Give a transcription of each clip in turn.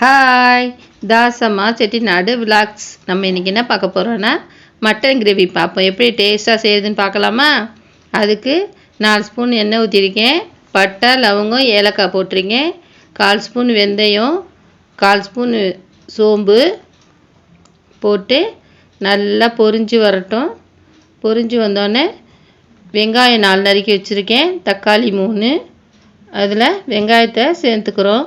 Hi, தாசம்மா Chettinad vlogs. நம்ம இன்றைக்கி என்ன பார்க்க போகிறோன்னா மட்டன் கிரேவி பார்ப்போம். எப்படி டேஸ்ட்டாக செய்யுதுன்னு பார்க்கலாமா? அதுக்கு 4 ஸ்பூன் எண்ணெய் ஊற்றிருக்கேன். பட்டை, லவங்கம், ஏலக்காய் போட்டிருக்கேன். 1/4 ஸ்பூன் வெந்தயம், 1/4 ஸ்பூன் சோம்பு போட்டு நல்லா பொரிஞ்சு வரட்டும். பொரிஞ்சு வந்தோடனே வெங்காயம் 4 நறுக்கி வச்சுருக்கேன். தக்காளி 3. அதில் வெங்காயத்தை சேர்த்துக்கிறோம்.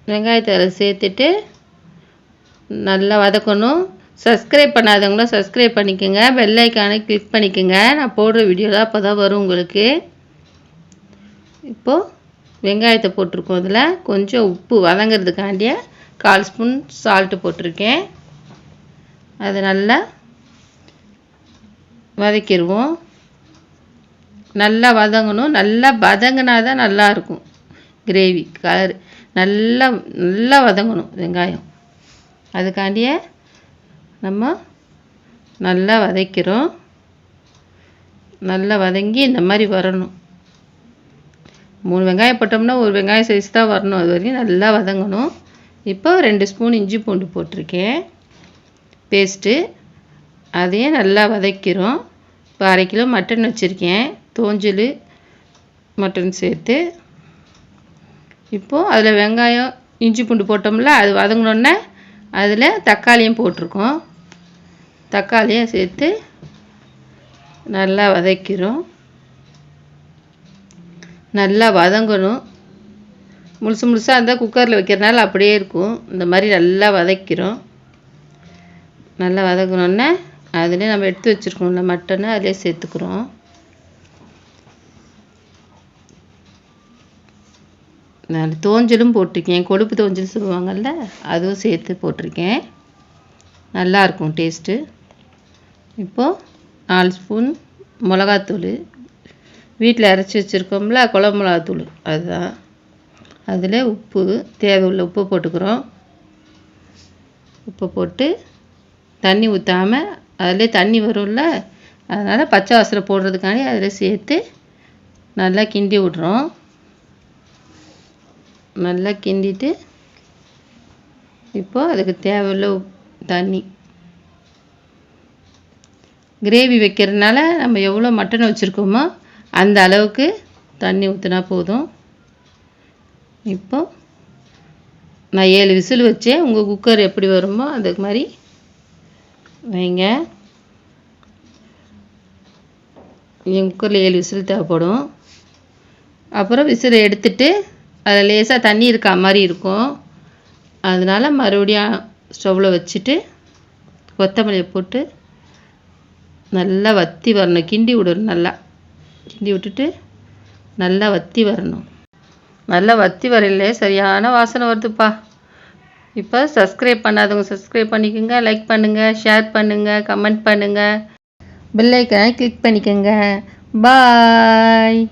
வெங்காயத்தை அதில் சேர்த்துட்டு நல்லா வதக்கணும். சப்ஸ்கிரைப் பண்ணாதவங்களும் சப்ஸ்கிரைப் பண்ணிக்கோங்க. பெல் ஐக்கானை கிளிக் பண்ணிக்கோங்க. நான் போடுற வீடியோலாம் அப்போ தான் வரும் உங்களுக்கு. இப்போது வெங்காயத்தை போட்டிருக்கோம். அதில் கொஞ்சம் உப்பு வதங்கிறதுக்காண்டிய 1/4 ஸ்பூன் சால்ட்டு போட்டிருக்கேன். அதை நல்லா வதக்கிடுவோம். நல்லா வதங்கணும். நல்லா வதங்கினா தான் நல்லாயிருக்கும் கிரேவி. கலர் நல்லா வதங்கணும் வெங்காயம். அதுக்காண்டியே நம்ம நல்லா வதக்கிறோம். நல்லா வதங்கி இந்த மாதிரி வரணும். 3 வெங்காயம் போட்டோம்னா 1 வெங்காயம் சைஸ் தான் வரணும். அது வரைக்கும் நல்லா வதங்கணும். இப்போ 2 ஸ்பூன் இஞ்சி பூண்டு போட்டிருக்கேன் பேஸ்ட்டு. அதையும் நல்லா வதக்கிறோம். இப்போ 1/2 கிலோ மட்டன் வச்சுருக்கேன். தோஞ்சல் மட்டன் சேர்த்து இப்போது அதில் வெங்காயம் இஞ்சி பூண்டு போட்டோம்ல, அது வதங்கினோடனே அதில் தக்காளியும் போட்டிருக்கோம். தக்காளியும் சேர்த்து நல்லா வதக்கிறோம். நல்லா வதங்கணும். முழுசாக இருந்தால் குக்கரில் வைக்கிறதுனால அப்படியே இருக்கும். இந்த மாதிரி நல்லா வதக்கிறோம். நல்லா வதங்கினோடனே அதிலே நம்ம எடுத்து வச்சுருக்கோம்ல மட்டனை அதிலே சேர்த்துக்கிறோம். நான் தோஞ்சலும் போட்டிருக்கேன். கொழுப்பு தோஞ்சல் சொல்லுவாங்கள்ல, அதுவும் சேர்த்து போட்டிருக்கேன். நல்லாயிருக்கும் டேஸ்ட்டு. இப்போது 4 ஸ்பூன் மிளகாத்தூள், வீட்டில் அரைச்சி வச்சுருக்கோம்ல குழம்பு மிளகாத்தூள், அதுதான். அதில் உப்பு, தேவையுள்ள உப்பு போட்டுக்கிறோம். உப்பு போட்டு தண்ணி ஊற்றாமல் அதிலே தண்ணி வரும்ல, அதனால் பச்சை வாசனை போடுறதுக்காண்டி அதில் சேர்த்து நல்லா கிண்டி விட்றோம். நல்லா கிண்டிட்டு இப்போது அதுக்கு தேவையுள்ள தண்ணி. கிரேவி வைக்கிறதுனால நம்ம எவ்வளோ மட்டன் வச்சுருக்கோமோ அந்த அளவுக்கு தண்ணி ஊற்றினா போதும். இப்போது நான் 7 விசில் வச்சேன். உங்கள் குக்கர் எப்படி வருமோ அதுக்கு மாதிரி வைங்க. என் குக்கரில் 7 விசில் தேவைப்படும். அப்புறம் விசிலை எடுத்துட்டு அதில் லேசாக தண்ணி இருக்கா மாதிரி இருக்கும். அதனால் மறுபடியும் ஸ்டவ்வில் வச்சுட்டு கொத்தமல்லியை போட்டு நல்லா வற்றி வரணும். கிண்டி விடணும். நல்லா கிண்டி விட்டுட்டு நல்லா வற்றி வரணும். நல்லா வற்றி வரையிலே சரியான வாசனை வருதுப்பா. இப்போ சப்ஸ்கிரைப் பண்ணாதவங்க சப்ஸ்கிரைப் பண்ணிக்கோங்க. லைக் பண்ணுங்கள், ஷேர் பண்ணுங்கள், கமெண்ட் பண்ணுங்கள், பெல் ஐக்கானை கிளிக் பண்ணிக்கோங்க. பாய்.